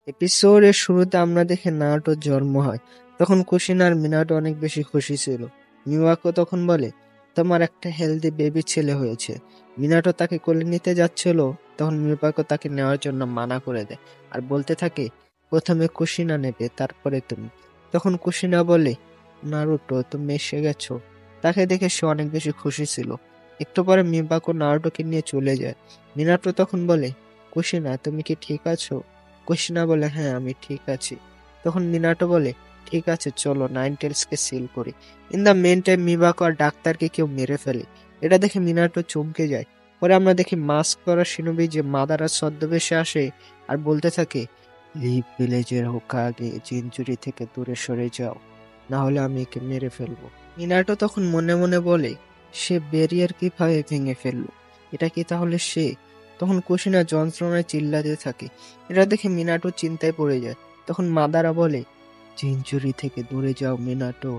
এপিসোডের শুরুতে আমরা দেখি নারুটোর জন্ম হয়। তখন কুশিন আর মিনাটো অনেক বেশি খুশি ছিল। মিওয়াকো তখন বলে, তোমার একটা হেলদি বেবি ছেলে হয়েছে। মিনাটো তাকে কোলে নিতে যাচ্ছিল, তখন মিওয়াকো তাকে নেওয়ার জন্য মানা করে দেয় আর বলতে থাকে, প্রথমে কুশিনা নেবে, তারপরে তুমি। তখন কুশিনা বলে, নারুটো তুমি এসে গেছো। তাকে দেখে সে অনেক বেশি খুশি ছিল। একটু পরে মিওয়াকো নারুটোকে নিয়ে চলে যায়। মিনাটো তখন বলে, কুশিনা তুমি কি ঠিক আছো? কুশিনা বলে, হ্যাঁ আমি ঠিক আছি। তখন মিনাটো বলে, ঠিক আছে চলো নাইনটেলসকে সিল করি। ইন দ্য মেন টাইম মিবাকো আর ডাক্তারকে কেউ মেরে ফেলে। এটা দেখে মিনাটো চমকে যায়। পরে আমরা দেখি মাস্ক পরা শিনোবি যে মাদারা ছদ্মবেশে আসে আর বলতে থাকে, লিভ ভিলেজের হোকাগে জিনচুরি থেকে দূরে সরে যাও, না হলে আমি একে মেরে ফেলবো। মিনাটো তখন মনে মনে বলে, সে ব্যারিয়ার কিভাবে ভেঙে ফেললো? এটা কি তাহলে সে? তখন কুশিনা যন্ত্রণায় চিল্লাতে থাকে। এটা দেখে মিনাটো চিন্তায় পড়ে যায়। তখন মাদারা বলে, জিনচুরি থেকে দূরে যাও মিনাটো।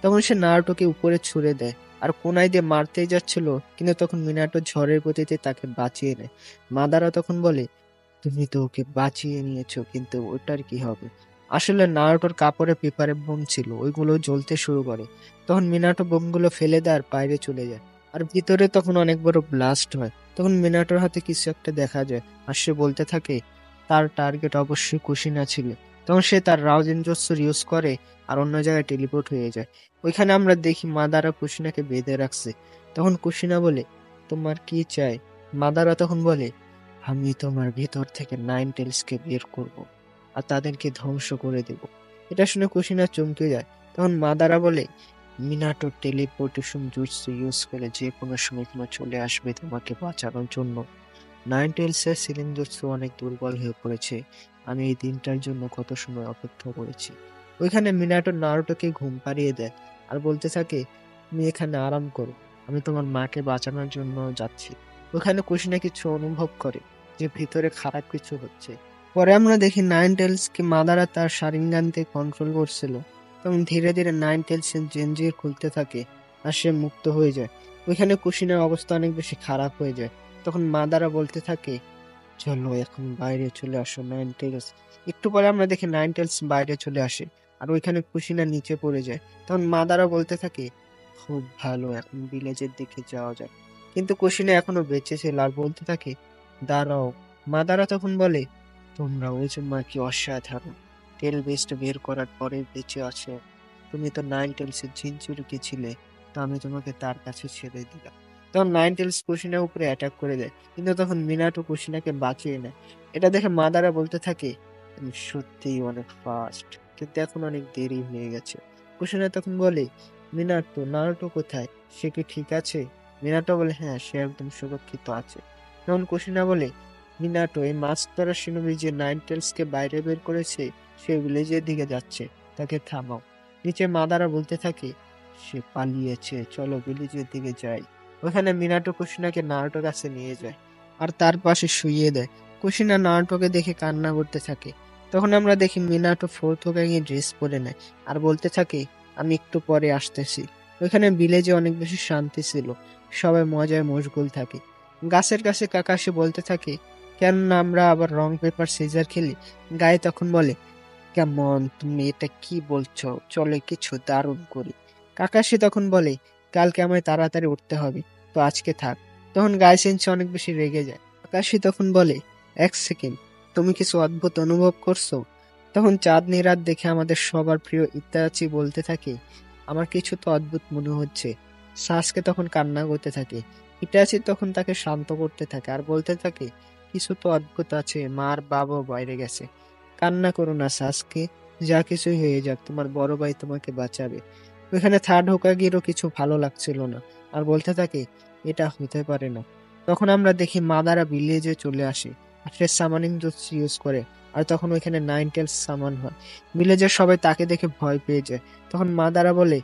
তখন সে নারুটোকে উপরে ছুড়ে দেয় আর কোনায় দিয়ে মারতেই যাচ্ছিল, কিন্তু তখন মিনাটো ঝড়ের গতিতে তাকে বাঁচিয়ে নেয়। মাদারা তখন বলে, তুমি তো ওকে বাঁচিয়ে নিয়েছো, কিন্তু ওটার কি হবে? আসলে নারুটোর কাপড়ে পেপারে বোম ছিল, ওইগুলো জ্বলতে শুরু করে। তখন মিনাটো বোমগুলো ফেলে দেয় আর বাইরে চলে যায়। আর ভিতরে তখন অনেক বড় ব্লাস্ট হয়। তখন মিনাটোর হাতে কিছু একটা দেখা যায় আর সে বলতে থাকে, তার টার্গেট অবশ্যই কুশিনা ছিল। তখন সে তার রাউজিনজোৎসুর ইউজ করে আর অন্য জায়গায় টেলিপোর্ট হয়ে যায়। ওইখানে আমরা দেখি মাদারা কুশিনাকে বেঁধে রাখছে। তখন কুশিনা বলে, তোমার কি চাই? মাদারা তখন বলে, আমি তোমার ভেতর থেকে নাইন টেলসকে বের করব আর তাদেরকে ধ্বংস করে দেব। এটা শুনে কুশিনা চমকে যায়। তখন মাদারা বলে, মিনাটো টেলিপোর্টেশন জুটসু ইউজ করে যে কোনো সময় তোমার চলে আসবে তোমাকে বাঁচানোর জন্য। নাইন টেলসের সিলিং জুটসু অনেক দুর্বল হয়ে পড়েছে। আমি এই দিনটার জন্য কত সময় অপেক্ষা করেছি। ওইখানে মিনাটো নারুটোকে ঘুম পাড়িয়ে দেয় আর বলতে থাকে, তুমি এখানে আরাম করো, আমি তোমার মাকে বাঁচানোর জন্য যাচ্ছি। ওখানে কুশিনা কিছু অনুভব করে যে ভিতরে খারাপ কিছু হচ্ছে। পরে আমরা দেখি নাইন টেলসকে মাদারা তার শারিঙ্গান দিয়ে কন্ট্রোল করছিল। তখন ধীরে ধীরে নাইন টেলসের জেনজির খুলতে থাকে আর সে মুক্ত হয়ে যায়। ওইখানে কুশিনার অবস্থা অনেক বেশি খারাপ হয়ে যায়। তখন মাদারা বলতে থাকে, চলো এখন বাইরে চলে আসো নাইন টেলস। একটু পরে আমরা দেখি নাইন টেলস বাইরে চলে আসে আর ওইখানে কুশিনা নিচে পড়ে যায়। তখন মাদারা বলতে থাকে, খুব ভালো, এখন ভিলেজের দিকে যাওয়া যায়। কিন্তু কুশিনা এখনো বেঁচে ছিল আর বলতে থাকে, দাঁড়াও। মাদারা তখন বলে, তোমরা ওই জন্য কি অসাধারণ, টেল বেস্ট বের করার পরে বেঁচে আছে। তুমি তো নাইন টেলসের জিনচুরিকে ছিলে, তো আমি তোমাকে তার কাছে ছেড়ে দিলাম। তখন নাইন টেলস কুশিনার উপরে অ্যাটাক করে দেয়, কিন্তু তখন মিনাটো কুশিনাকে বাঁচিয়ে নেয়। এটা দেখে মাদারা বলতে থাকে, তুমি সত্যিই অনেক ফাস্ট, কিন্তু এখন অনেক দেরি হয়ে গেছে। কুশিনা তখন বলে, মিনাটো নারুটো কোথায়, সে কি ঠিক আছে? মিনাটো বলে, হ্যাঁ সে একদম সুরক্ষিত আছে। তখন কুশিনা বলে, মিনাটো এই মাছ ধরা শিনোবি যে নাইন টেলসকে বাইরে বের করেছে, সে ভিলেজের দিকে যাচ্ছে, তাকে থামাও। নিচে মাদারা বলতে থাকে, সে পালিয়েছে, চলো ভিলেজের দিকে যাই। ওখানে মিনাটো কুশিনাকে নারুটোর কাছে নিয়ে যায় আর তার পাশে শুইয়ে দেয়। কুশিনা নারুটোকে দেখে কান্না করতে থাকে। তখন আমরা দেখি মিনাটো ফোর্থ হোকাগে ড্রেস পরে নেয় আর বলতে থাকে, আমি একটু পরে আসতেছি। ওইখানে ভিলেজে অনেক বেশি শান্তি ছিল, সবাই মজায় মশগুল থাকে। গাছের কাছে কাকাশি বলতে থাকে, কেন না আমরা আবার রং পেপার সিজার খেলি? গায়ে তখন বলে, কেমন তুমি এটা কি বলছো, চলে কিছু দারুণ করি। কাকাশি তখন বলে, কালকে আমায় তাড়াতাড়ি উঠতে হবে, তো আজকে থাক। তখন গায়ে সেন্সে অনেক বেশি রেগে যায়। কাকাশি তখন বলে, এক সেকেন্ড, তুমি কিছু অদ্ভুত অনুভব করছো? তখন চাঁদনি রাত দেখে আমাদের সবার প্রিয় ইত্যাচি বলতে থাকে, আমার কিছু তো অদ্ভুত মনে হচ্ছে। সাসকে তখন কান্না করতে থাকে। ইটাচি তখন তাকে শান্ত করতে থাকে আর বলতে থাকে, কিছু তো অদ্ভুত আছে, মার বাবাও বাইরে গেছে, কান্না করো না সাসকে, যা কিছুই হয়ে যাক তোমার বড় ভাই তোমাকে বাঁচাবে। ওইখানে থার্ড হোকাগেরও কিছু ভালো লাগছিল না আর বলতে থাকে, এটা হতে পারে না। তখন আমরা দেখি মাদারা ভিলেজে চলে আসে আর সে সামানিং জুটসু ইউজ করে। আর তখন ওইখানে নাইন টেলস সামান হয়। ভিলেজের সবাই তাকে দেখে ভয় পেয়ে যায়। তখন মাদারা বলে,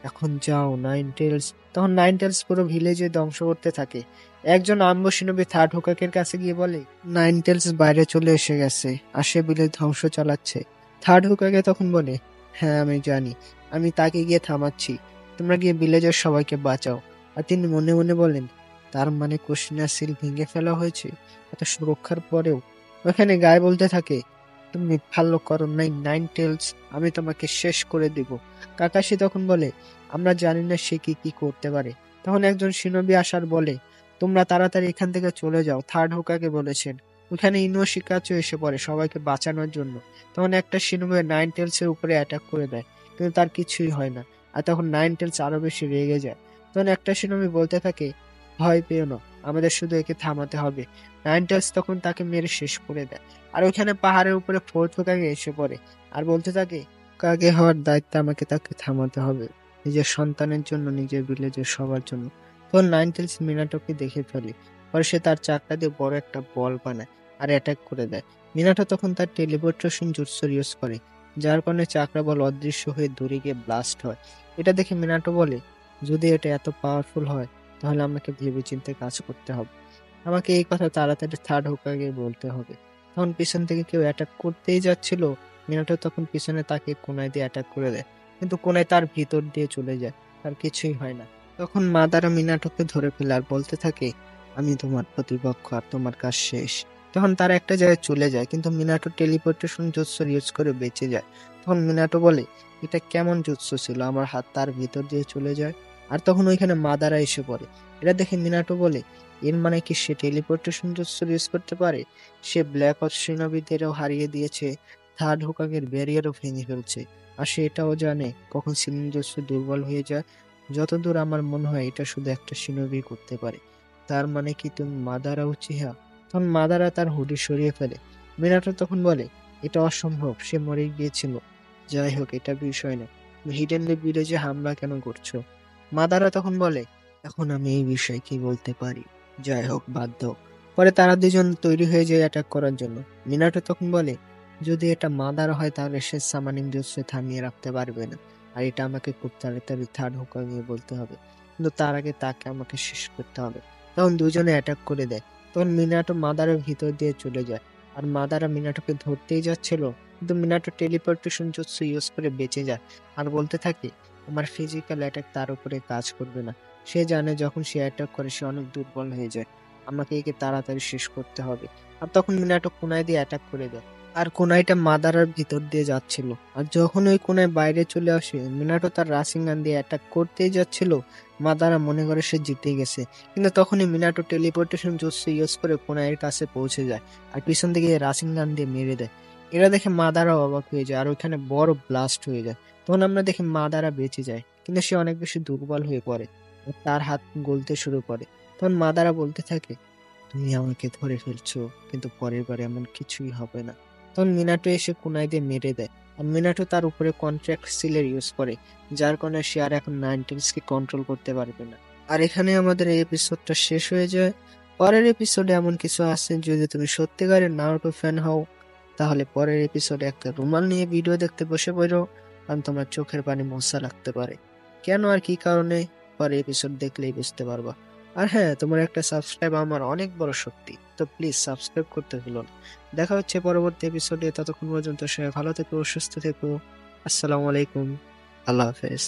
এখন যাও নাইন টেলস। তখন নাইন টেলস পুরো ভিলেজে ধ্বংস করতে থাকে। একজন আম্বশিনবী থার্ড হোকাকের কাছে গিয়ে বলে, নাইন টেলস বাইরে চলে এসে গেছে আর সে ভিলেজ ধ্বংস চালাচ্ছে। থার্ড হোকাকে তখন বলে, হ্যাঁ আমি জানি, আমি তাকে গিয়ে থামাচ্ছি, তোমরা গিয়ে ভিলেজের সবাইকে বাঁচাও। আর তিনি মনে মনে বলেন, তার মানে কুশিনা সিল ভেঙে ফেলা হয়েছে এত সুরক্ষার পরেও? ওখানে গায়ে বলতে থাকে, তুমি ভালো করো নাই নাইন টেলস, আমি তোমাকে শেষ করে দিব। কাকাশি তখন বলে, আমরা জানি না সে কি কি করতে পারে। তখন একজন সিনোবি আসার বলে, তোমরা তাড়াতাড়ি এখান থেকে চলে যাও, থার্ড হোকাকে বলেছেন। ওখানে ইনোশিকাচু এসে পড়ে সবাইকে বাঁচানোর জন্য। তখন একটা সিনোবি নাইন টেলস এর উপরে অ্যাটাক করে দেয়, কিন্তু তার কিছুই হয় না। আর তখন নাইন টেলস আরো বেশি রেগে যায়। তখন একটা সিনোবি বলতে থাকে, ভয় পেও না, আমাদের শুধু একে থামাতে হবে। নাইন টেলস তখন তাকে মেরে শেষ করে দেয়। আর ওইখানে পাহাড়ের উপরে ফোর্থ হোকাগে এসে পড়ে আর বলতে থাকে, কাগে হওয়ার দায়িত্ব আমাকে, তাকে থামাতে হবে, নিজের সন্তানের জন্য, নিজের ভিলেজের সবার জন্য। তখন নাইন টেলস মিনাটোকে দেখে ফেলে। পরে সে তার চাকরা দিয়ে বড় একটা বল বানায় আর অ্যাটাক করে দেয়। মিনাটো তখন তার টেলিপোর্টেশন জুৎসু ইউজ করে, যার কারণে চাকরা বল অদৃশ্য হয়ে দূরে গিয়ে ব্লাস্ট হয়। এটা দেখে মিনাটো বলে, যদি এটা এত পাওয়ারফুল হয় তাহলে আমাকে ভেবেচিন্তে কাজ করতে হবে। আমাকে এই কথা তাড়াতাড়ি থার্ড হোকাগে বলতে হবে। তখন পিছন থেকে কেউ অ্যাটাক করতেই যাচ্ছিল, মিনাটো তখন পিছনে তাকে কোনায় দিয়ে অ্যাটাক করে দেয়, কিন্তু কোনায় তার ভিতর দিয়ে চলে যায়, তার কিছুই হয় না। তখন মাদারা মিনাটোকে ধরে ফেলে আর বলতে থাকে, আমি তোমার প্রতিপক্ষ আর তোমার কাজ শেষ। তখন তারা একটা জায়গায় চলে যায়, কিন্তু মিনাটো টেলিপোর্টেশন জুৎসু ইউজ করে বেঁচে যায়। তখন মিনাটো বলে, এটা কেমন জুৎসু ছিল, আমার হাত তার ভিতর দিয়ে চলে যায়। আর তখন ওইখানে মাদারা এসে পড়ে। এটা দেখে মিনাটো বলে, এর মানে কি সে টেলিপোর্টেশন জুৎসু ইউজ করতে পারে? সে ব্ল্যাক অফ শিনোবিদেরও হারিয়ে দিয়েছে, থার্ড হোকাগের ব্যারিয়ারও ভেঙে ফেলছে। আর সে এটাও জানে কখন সিলিং জুৎসু দুর্বল হয়ে যায়। যতদূর আমার মনে হয় এটা শুধু একটা শিনোবি করতে পারে। তার মানে কি তুমি মাদারা উচিহা? তখন মাদারা তার হুডি সরিয়ে ফেলে। মিনাটো তখন বলে, এটা অসম্ভব, সে মরে গিয়েছিল। যাই হোক, এটা বিষয় না, হিডেনলি ভিলেজে হামলা কেন করছো? মাদারা তখন বলে, এখন আমি এই বিষয়ে কি বলতে পারি? যাই হোক, বাদ দাও। পরে তারা দুজন তৈরি হয়ে যায় অ্যাটাক করার জন্য। মিনাটো তখন বলে, যদি এটা মাদার হয় তাহলে সে সামানিং জুৎসু থামিয়ে রাখতে পারবে না, আর এটা আমাকে খুব তাড়াতাড়ি থার্ড হোকাগে বলতে হবে, কিন্তু তার আগে তাকে আমাকে শেষ করতে হবে। তখন দুজনে অ্যাটাক করে দেয়। তখন মিনাটো মাদারের ভিতর দিয়ে চলে যায়, আর মাদারা মিনাটোকে ধরতেই যাচ্ছিল, কিন্তু মিনাটো টেলিপোর্টেশন জুৎসু ইউজ করে বেঁচে যায় আর বলতে থাকে, আমার ফিজিক্যাল অ্যাটাক তার উপরে কাজ করবে না। সে জানে যখন সে অ্যাটাক করে সে অনেক দুর্বল হয়ে যায়, আমাকে একে তাড়াতাড়ি শেষ করতে হবে। আর তখন মিনাটো কোনায় দিয়ে অ্যাটাক করে দেয়, আর কোনাইটা মাদারার ভিতর দিয়ে যাচ্ছিল। আর যখন ওই কোনায় বাইরে চলে আসে, মিনাটো তার রাসিঙ্গান দিয়ে অ্যাটাক করতেই যাচ্ছিল। মাদারা মনে করে সে জিতে গেছে, কিন্তু তখনই মিনাটো টেলিপোর্টেশন জুৎসু ইউজ করে কোনাইয়ের কাছে পৌঁছে যায় আর পিছন থেকে রাসিঙ্গান দিয়ে মেরে দেয়। এরা দেখে মাদারা অবাক হয়ে যায় আর ওইখানে বড় ব্লাস্ট হয়ে যায়। তখন আমরা দেখি মাদারা বেঁচে যায়, কিন্তু সে অনেক বেশি দুর্বল হয়ে পড়ে, তার হাত গলতে শুরু করে। তখন মাদারা বলতে থাকে, তুমি আমাকে ধরে ফেলছো, কিন্তু পরের বারে এমন কিছুই হবে না। তখন মিনাটো এসে কুনাই দিয়ে মেরে দেয়, আর মিনাটো তার উপরে কন্ট্রাক্ট সিলের ইউজ করে, যার কারণে সে আর এখন নাইনটেলসকে কন্ট্রোল করতে পারবে না। আর এখানে আমাদের এই এপিসোডটা শেষ হয়ে যায়। পরের এপিসোডে এমন কিছু আছে, যদি তুমি সত্যিকারের নারুটো ফ্যান হও তাহলে পরের এপিসোডে একটা রুমাল নিয়ে ভিডিও দেখতে বসে পড়ো, কারণ তোমার চোখের পানি মোছা লাগতে পারে। কেন আর কি কারণে, পরের এপিসোড দেখলেই বুঝতে পারবা। আর হ্যাঁ, তোমার একটা সাবস্ক্রাইব আমার অনেক বড় শক্তি, তো প্লিজ সাবস্ক্রাইব করতে ভুলো না। দেখা হচ্ছে পরবর্তী এপিসোডে, ততক্ষণ পর্যন্ত সবাই ভালো থেকো, সুস্থ থেকো। আসসালামু আলাইকুম, আল্লাহ হাফেজ।